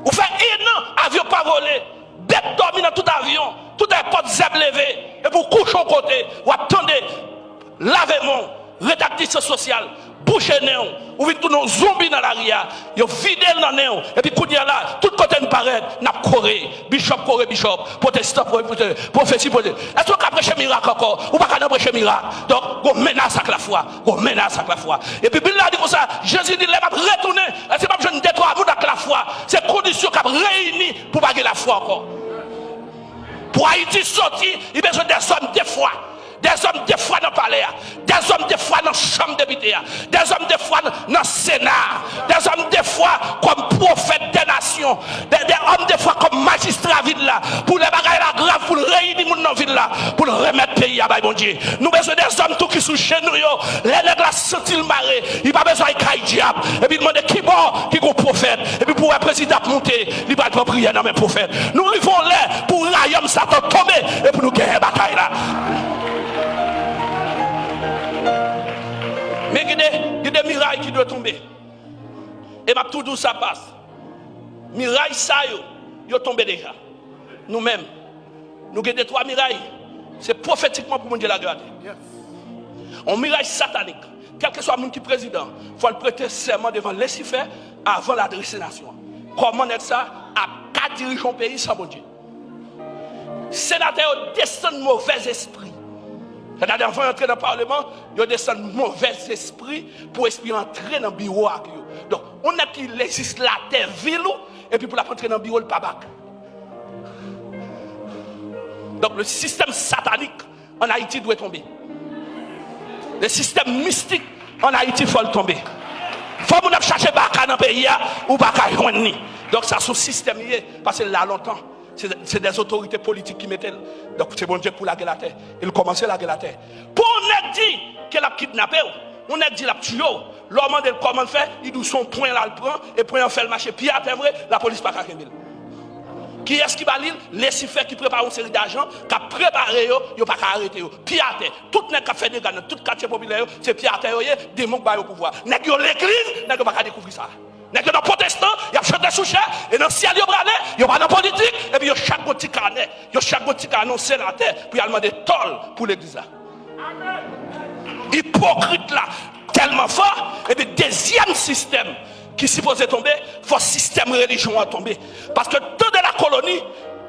Ou fait un an, avion pas volé, bête dormi dans tout avion, tout est porte zèbre levé, et pour coucher au côté, ou attendez, lavez-moi, rédactrice sociale, bouchez néon, ou vite tous nos zombies dans l'arrière, ils vident dans néon, et puis quand il y a là, tout côté nous paraît, n'a coré, bishop, protestant, prophétie, est-ce qu'on a prêché miracle encore, ou pas qu'on a prêché miracle, donc on menace avec la foi, on menace avec la foi, et puis Bible dit comme ça, Jésus dit, les va retourner, c'est pas besoin de détruire avec la foi, c'est condition qu'on a réuni pour pas la foi encore. Pour Haïti sortir, il y a besoin des hommes des fois. Des hommes des fois dans le palais, des hommes des fois dans la chambre de députés, des hommes des fois dans le Sénat, des hommes des fois comme prophètes des nations, des hommes des fois comme magistrats ville là, pour les bagailles la grave, pour réunir les gens dans la ville là, pour remettre le pays à bon Dieu. Nous avons besoin des hommes tout qui sont chez nous, les nègres là sortent le maré, il pas besoin de caille diable, et puis demander qui bon, qui est prophète, et puis pour un président monter, il va pas prier dans mes prophètes. Nous arrivons là pour Rayom Satan tomber et pour nous gagner la bataille là. Mais il y a des mirailles qui doivent tomber. Et ma tout ça passe. Mirailles, ça, ils tombé déjà. Nous-mêmes, nous avons des 3 mirailles. C'est prophétiquement pour mon Dieu la grâce. Un miraille satanique. Quel que soit le monde qui est président, il faut le prêter serment devant Lucifer avant l'adresser nation. Comment est ça à 4 dirigeants pays sans mon Dieu? Sénateur descend de mauvais esprit. C'est-à-dire, avant d'entrer dans le Parlement, ils descendent de mauvais esprit pour esprit entrer dans le bureau. Donc, on a qui législateur ville et puis pour la rentrer dans le bureau, le pabac. Donc, le système satanique en Haïti doit tomber. Le système mystique en Haïti, il faut le tomber. Il faut qu'on cherche Baka dans le pays ou Baka Yoni. Donc, ça, c'est un système parce que là, longtemps. C'est des autorités politiques qui mettent. Donc c'est bon Dieu pour la guerre. Il commençait la guerre. Pour on a dit qu'elle a kidnappé, on a dit la tué. L'homme de comment faire, il doit son point là, le prend, et point en fait le marché. Puis après, la police pas qu'à Kembil. Qui est-ce qui va lire? Lucifer qui prépare une série d'argent, qui a préparé, il n'y a pas qu'à arrêter. Puis après, tout le monde qui a fait des gars dans tout quartier populaire, c'est puis après, des gens qui ont au pouvoir. N'est-ce que l'église, n'est-ce pas qu'à découvrir ça? N'est-ce que dans les protestants, il y a chanté sous cher, et dans le ciel, il y a brané, il y a pas dans la politique, et puis il y a chaque petit carnet, il y a chaque petit carnet sénateur, puis il y a demandé toll pour l'église. Hypocrite là, tellement fort, et puis deuxième système qui supposait tomber, il faut système religion à tomber. Parce que tout de la colonie,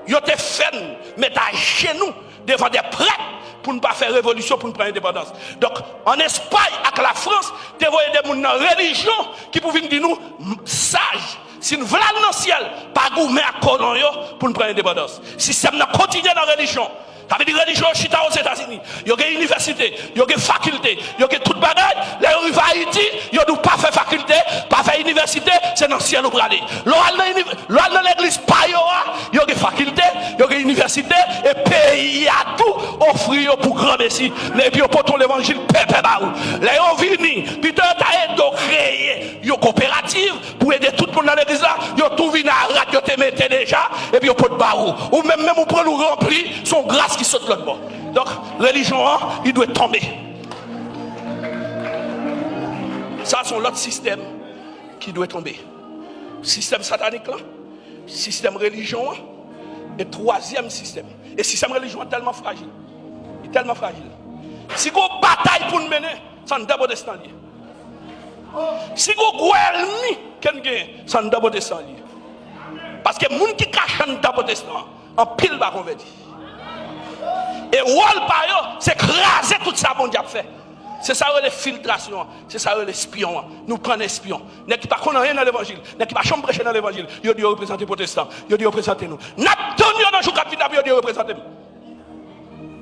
il y a des fans, mais à genoux, devant des prêtres, pour ne pas faire révolution, pour ne pas indépendance. Donc, en Espagne, avec la France, tu vois des gens dans la religion qui pouvaient dire nous, sages, si nous voulons dans le ciel, pas gourmet à colon pour ne pas indépendance. Si ça continue dans la religion, ça veut dire religion chita aux États-Unis. Il y a une université, il y a une faculté, il y a toute bagaille. Là, on arrive à Haïti, il y a pas fait faculté, pas fait université, c'est dans le ciel où pour aller. Là, dans l'église, il y a une faculté, il y a une université, et pays a tout offrir pour grand messie. Et puis, pour l'évangile, pépé baou. Là, on vient, puis tu as créé une coopérative pour aider tout le monde dans l'église là. Il y a tout venu à radio, te mettez déjà, et puis on peut baou. Ou même, on peut nous remplir son grâce qui saute l'autre bord. Donc, religion, il doit tomber. Ça, c'est l'autre système qui doit tomber. Système satanique là, système religion, et troisième système. Et système religion est tellement fragile. Il est tellement fragile. Si vous avez une bataille pour nous mener, c'est un d'abord destin. Si vous avez un ennemi, c'est un d'abord destin. Parce que les gens qui cachent un d'abord destin, en pile va convertir. Et rôle par eux, c'est craser tout ça mon diable fait. C'est ça les filtrations, c'est ça les espions. Nous prenons espions. N'est qui pas qu'on rien dans l'évangile, n'est qui pas chambre prêcher dans l'évangile. Il dit représenter protestants, il dit représenter nous. N'a donné dans jour capitaine, il dit représenter nous.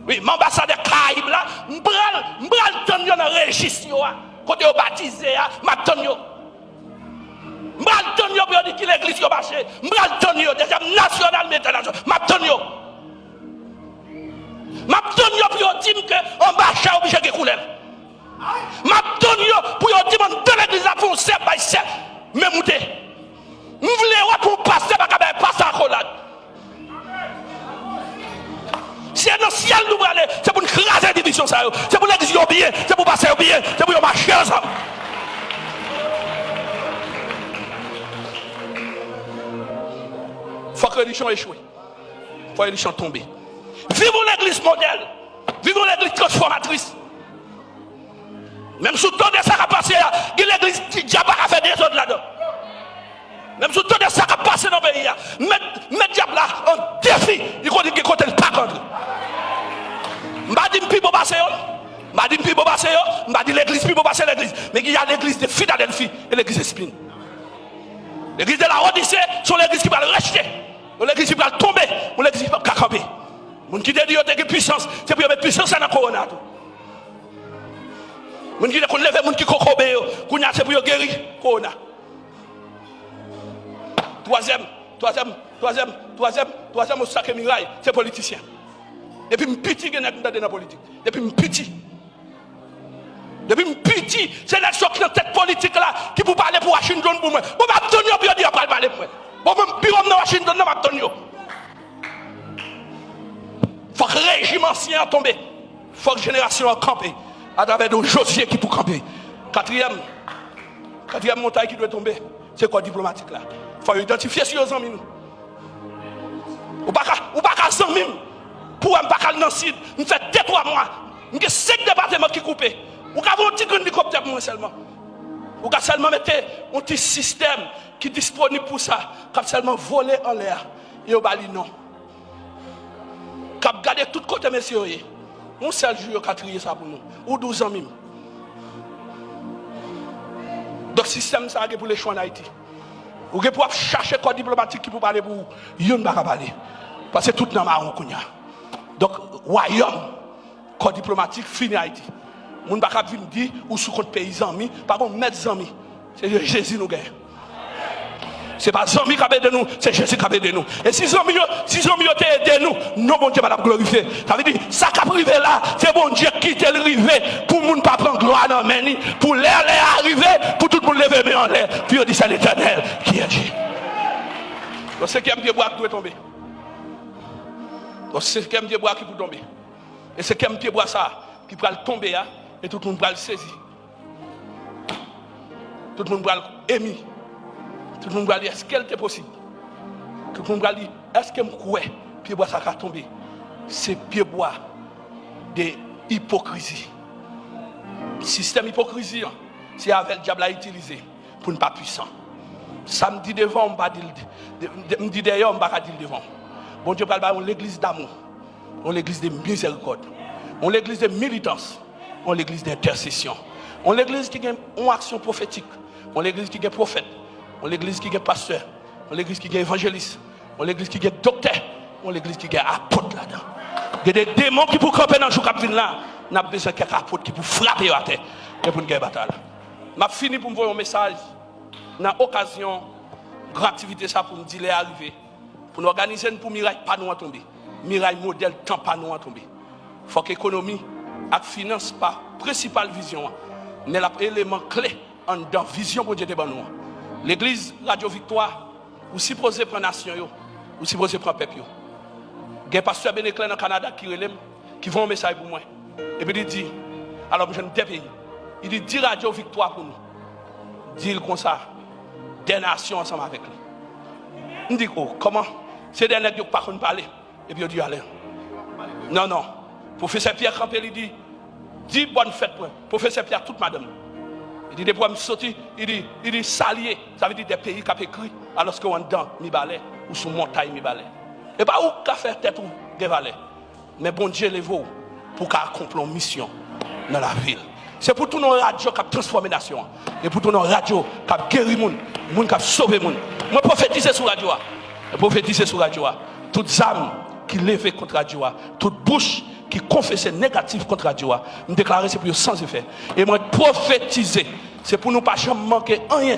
Oui, l'ambassadeur Caïb là, m'bral donné dans registre côté baptisé, m'a donné. M'bral donné pour dire qu'il l'église yo marché. M'bral donné déjà national mais international. M'a donné. M'a donné pour dire que ambassade obligé de couler. M'a donné pour dire que l'église a foncé par ça. Mais monter. Nous voulons pour passer par passer à collade. Si dans le ciel nous aller, c'est pour nous craser la division ça. C'est pour l'église bien, c'est pour passer bien, c'est pour marcher ensemble. religion échoué. Il faut religion tomber. Vivons l'église modèle. Vivons l'église transformatrice. Même sous tout de ça qui a passé, il y a l'église qui n'a pas fait des autres là-dedans. Même sous tout de ça qui a passé dans le pays, mettre diable là en défi, il faut dire qu'il côté le pas contre. M'a dit plus beau passer, m'a dit plus beau passer, m'a dit l'église plus beau passer l'église. Mais il y a l'église de Philadelphie et l'église de Spin. L'église de la Odyssée sont l'église qui va le rejeter, l'église qui va tomber, l'église qui va camper. Les gens qui te disent qu'il y a puissance, c'est pour mettre puissance dans le corona. Les gens qui te lèvent, les gens qui te c'est pour guérir le corona. Troisième obstacle miraille, c'est politicien. Depuis un petit, il y a dans la politique. Depuis un petit. C'est l'action qui est dans cette politique là qui vous parler pour Washington pour moi. Bon, Antonio, puis on dit, on parler pour moi. Bon, bureau de Washington, non, Antonio. Il faut que le régime ancien tombe. Il faut que la génération campe à travers de Josier qui pour camper. Quatrième montagne qui doit tomber, c'est quoi diplomatique là? Il faut identifier si vous amis. Ou pas qu'à 100 000 pour un bacal dans le sud, nous faisons 2-3 mois. Nous avons 5 départements qui coupent. Ou avons un petit hélicoptère pour moi seulement. Ou seulement mettre un petit système qui est disponible pour ça. Comme seulement voler en l'air. Et au bali non. Comme garder tout côté messieurs. On seul jour qui a trié ça pour nous. Ou 12 ans même. Donc le système ça pour les choix en Haïti. Ou pour chercher code diplomatique qui peut parler pour vous. Yon ne va pas parler. Parce que tout le monde est donc, royaume, code diplomatique, fini Haïti. Moun ne va pas venir dire ou sous compte paysan, par contre, mettre amis. C'est Jésus nous gagne. Ce n'est pas amis qui a aidé nous, c'est Jésus qui a aidé nous. Et si amis ont aidé nous, non, bon Dieu va la glorifier. Ça veut dire, ça qui a privé là, c'est bon Dieu qui t'a arrivé pour ne pas prendre gloire dans le pour l'air arriver, pour tout le monde lever mais en l'air. Puis on dit c'est l'éternel qui a dit. Donc, c'est qui aime Dieu boire qui doit tomber. Donc, c'est qui aime Dieu boire qui peut tomber. Et c'est qui aime Dieu boire ça, qui peut tomber et tout le monde va le saisir. Tout le monde va l'aimer. Tout le monde va dire, est-ce qu'elle était possible? Tout le monde va dire, est-ce qu'elle me croit? Pied bois ça va tomber. C'est pied bois de hypocrisie. Le système hypocrisie, c'est avec le diable à utiliser pour ne pas puissant. Samedi devant, on ne va pas dire, me dit d'ailleurs, on ne va pas dire devant. Bon Dieu parle de l'église d'amour, on l'église de miséricorde, on l'église de militance, on l'église d'intercession, on l'église qui a une action prophétique, on l'église qui a un prophète, on l'église qui a un pasteur, on l'église qui a un évangéliste, on l'église qui a un docteur, on l'église qui a un apôtre là-dedans. Il y a des démons qui pour camper dans le jour là, on a besoin de quelques apôtres qui pour frapper à terre et pour une guerre bataille. Je finis pour me voir un message dans l'occasion de activité ça pour me dire arriver. Pour nous organiser pour miraille pas nous tomber. Miraille modèle temps pas nous tomber. Il faut que l'économie et la finance pas principale vision. Mais l'élément clé en dans vision pour Dieu de nous. L'église Radio Victoire, ou supposé prendre nation yo, ou supposé prendre peuple yo. Il y a un pasteur Beneclin dans le Canada qui vend un message pour moi. Et puis il dit, alors je ne dis pays. Il dit, dis Radio Victoire pour nous. Dis comme ça, des nations ensemble avec lui. On dit, oh, comment? C'est des nègres qui ne peuvent pas parler. Et puis on dit, allez. Non. Professeur Pierre Campé, il dit, dis bonne fête pour moi. Professeur Pierre, toute madame. Il dit, des fois, je sorti, il dit, salier. Ça veut dire des pays qui ont écrit, alors qu'on est dans mi-balais, ou sous montagne mi-balais. Et pas où qu'a fait tête ou des valets. Mais bon Dieu les vaut pour qu'on accomplisse une mission dans la ville. C'est pour tout nos radios qui ont transformé la nation. Et pour tout nos radios qui ont guéri les gens, qui ont sauvé les gens. Je prophétise sur la radio. Je prophétise sur la radio. Toutes âmes qui lèvent contre la radio, toute bouche qui confesse négatif contre la radio, je déclare c'est pour eux sans effet. Et moi prophétiser, c'est pour nous pas jamais manquer rien.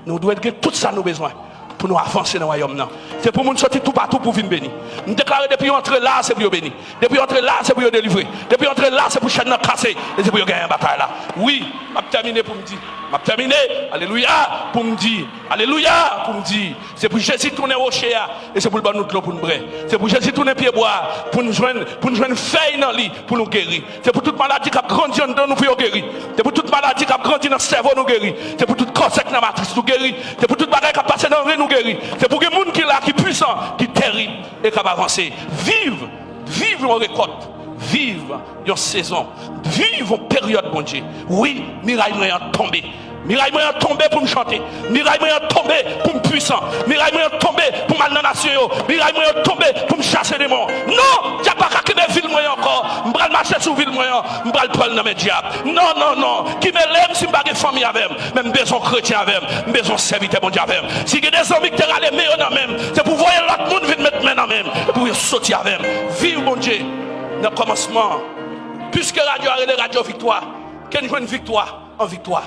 Nous devons être tout ça nous besoin pour nous avancer dans le royaume. C'est pour nous sortir tout partout pour venir bénir. Nous déclarer depuis entrer là, c'est pour bénir. Depuis entrer là, c'est pour délivrer. Depuis entrer là, c'est pour chaîne casser. Et c'est pour gagner une bataille là. Oui, je vais terminer pour me dire. Je vais terminer. Alléluia. Pour me dire. Alléluia. Pour me dire. C'est pour Jésus tourner au rocher. Et c'est pour le bon nous de l'eau pour nous brûler. C'est pour Jésus tourner pied bois. Pour nous joindre une feuille dans le lit pour nous guérir. C'est pour toute maladie qui a grandi dans nous pour nous guérir. C'est pour toute maladie qui a grandi dans le cerveau nous guérir. C'est pour toute corps sec dans la matrice nous guérir. C'est pour toute bagarre qui a passé dans le nous guérir. C'est pour que les gens qui là qui est puissant, qui est terrible et qui va avancer. Vive une récolte. Vive une saison. Vive une période, mon Dieu. Oui, miraille moyen tombé. Miraille moyen tombé pour me chanter. Miraille moyen tombé pour me puissant. Miraille moyen tombé pour mal dans la nation. Miraille moyen tombé pour me chasser des morts. Non, il n'y a pas qu'à me ville moyen encore. Je vais marcher sur ville moyen. Je vais prendre dans mes diables. Non. Qui me lève si je n'ai pas de famille avec moi. Même besoin chrétien avec moi. Besoin serviteur mon Dieu avec moi. Si il y a des amis qui te râlent meilleurs dans même, c'est pour voir l'autre monde venir mettre main dans même. Pour sortir avec moi. Vive mon Dieu. Dans le commencement. Puisque radio a les radio victoire. Quelle une victoire en victoire.